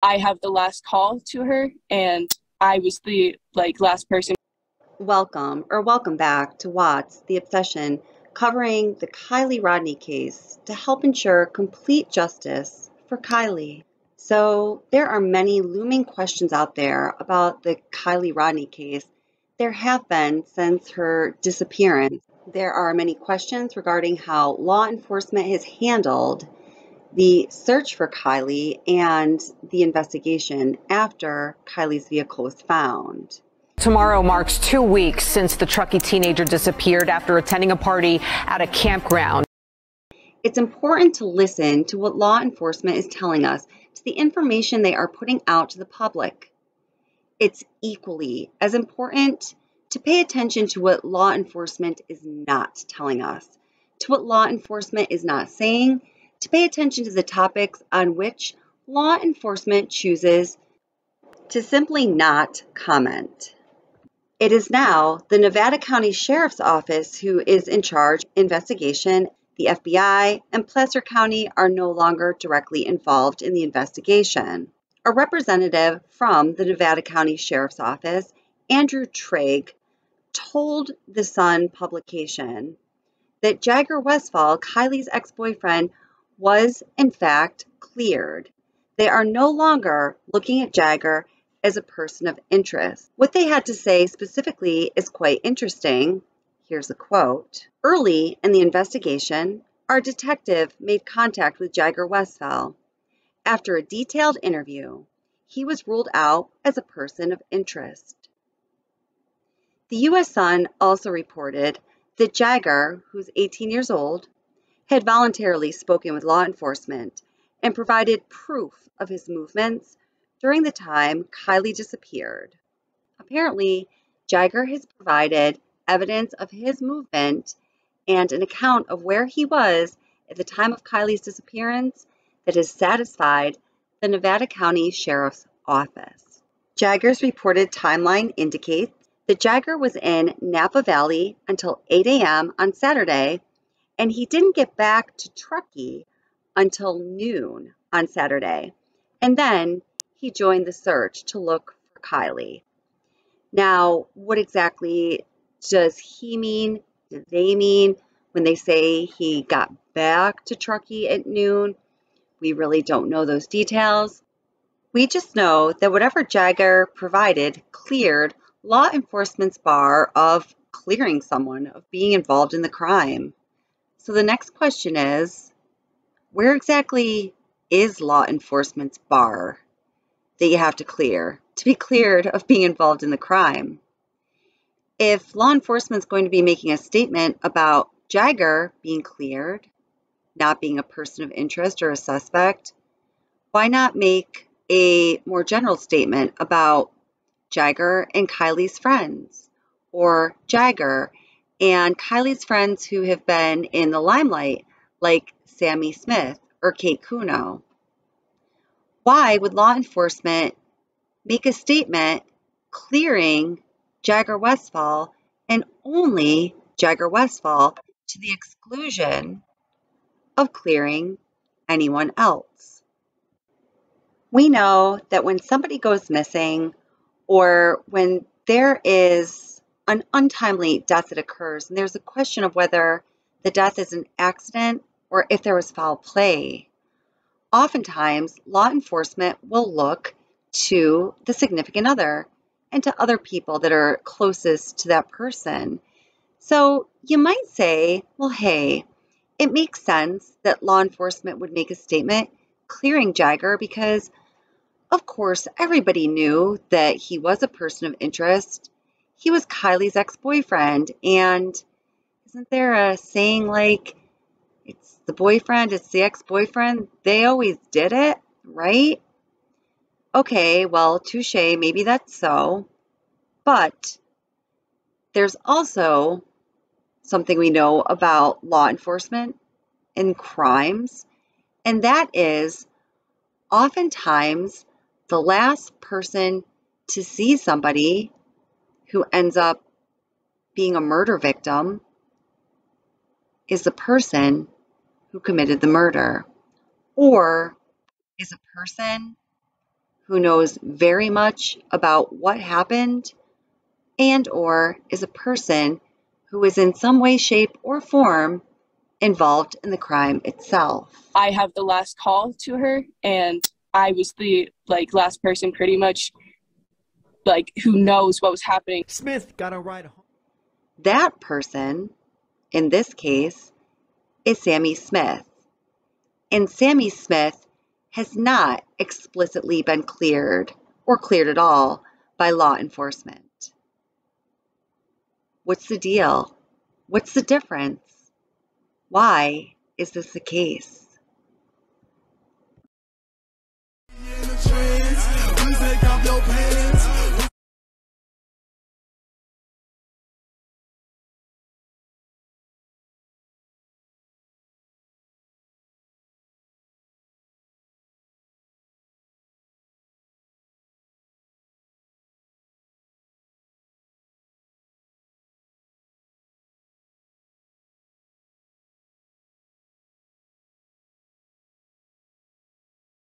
I have the last call to her, and I was the last person. Welcome back to Watts, The Obsession, covering the Kiely Rodni case to help ensure complete justice for Kiely. So there are many looming questions out there about the Kiely Rodni case. There have been since her disappearance. There are many questions regarding how law enforcement has handled the search for Kiely and the investigation after Kiely's vehicle was found. Tomorrow marks 2 weeks since the Truckee teenager disappeared after attending a party at a campground. It's important to listen to what law enforcement is telling us, to the information they are putting out to the public. It's equally as important to pay attention to what law enforcement is not telling us, to what law enforcement is not saying, to pay attention to the topics on which law enforcement chooses to simply not comment. It is now the Nevada County Sheriff's Office who is in charge of the investigation. The FBI and Placer County are no longer directly involved in the investigation. A representative from the Nevada County Sheriff's Office, Andrew Trigg, told the Sun publication that Jagger Westfall, Kiely's ex-boyfriend, was in fact cleared. They are no longer looking at Jagger as a person of interest. What they had to say specifically is quite interesting. Here's a quote. Early in the investigation, our detective made contact with Jagger Westfall. After a detailed interview, he was ruled out as a person of interest. The U.S. Sun also reported that Jagger, who's 18 years old, had voluntarily spoken with law enforcement and provided proof of his movements during the time Kiely disappeared. Apparently, Jagger has provided evidence of his movement and an account of where he was at the time of Kiely's disappearance that has satisfied the Nevada County Sheriff's Office. Jagger's reported timeline indicates that Jagger was in Napa Valley until 8 a.m. on Saturday, and he didn't get back to Truckee until noon on Saturday, and then he joined the search to look for Kiely. Now, what exactly does he mean? Do they mean when they say he got back to Truckee at noon? We really don't know those details. We just know that whatever Jagger provided cleared law enforcement's bar of clearing someone of being involved in the crime. So the next question is, where exactly is law enforcement's bar that you have to clear to be cleared of being involved in the crime? If law enforcement's going to be making a statement about Jagger being cleared, not being a person of interest or a suspect, why not make a more general statement about Jagger and Kiely's friends, or Jagger and Kiely's friends who have been in the limelight, like Sami Smith or Kate Kuno? Why would law enforcement make a statement clearing Jagger Westfall and only Jagger Westfall to the exclusion of clearing anyone else? We know that when somebody goes missing or when there is an untimely death that occurs, and there's a question of whether the death is an accident or if there was foul play, oftentimes law enforcement will look to the significant other and to other people that are closest to that person. So you might say, well, hey, it makes sense that law enforcement would make a statement clearing Jagger because, of course, everybody knew that he was a person of interest. He was Kiely's ex-boyfriend, and isn't there a saying like, it's the boyfriend, it's the ex-boyfriend, they always did it, right? Okay, well, touche, maybe that's so, but there's also something we know about law enforcement and crimes, and that is oftentimes the last person to see somebody who ends up being a murder victim is the person who committed the murder, or is a person who knows very much about what happened and/or is a person who is in some way, shape, or form involved in the crime itself. I have the last call to her, and I was the last person pretty much who knows what was happening. Smith got a ride home. That person, in this case, is Sami Smith. And Sami Smith has not explicitly been cleared, or cleared at all, by law enforcement. What's the deal? What's the difference? Why is this the case?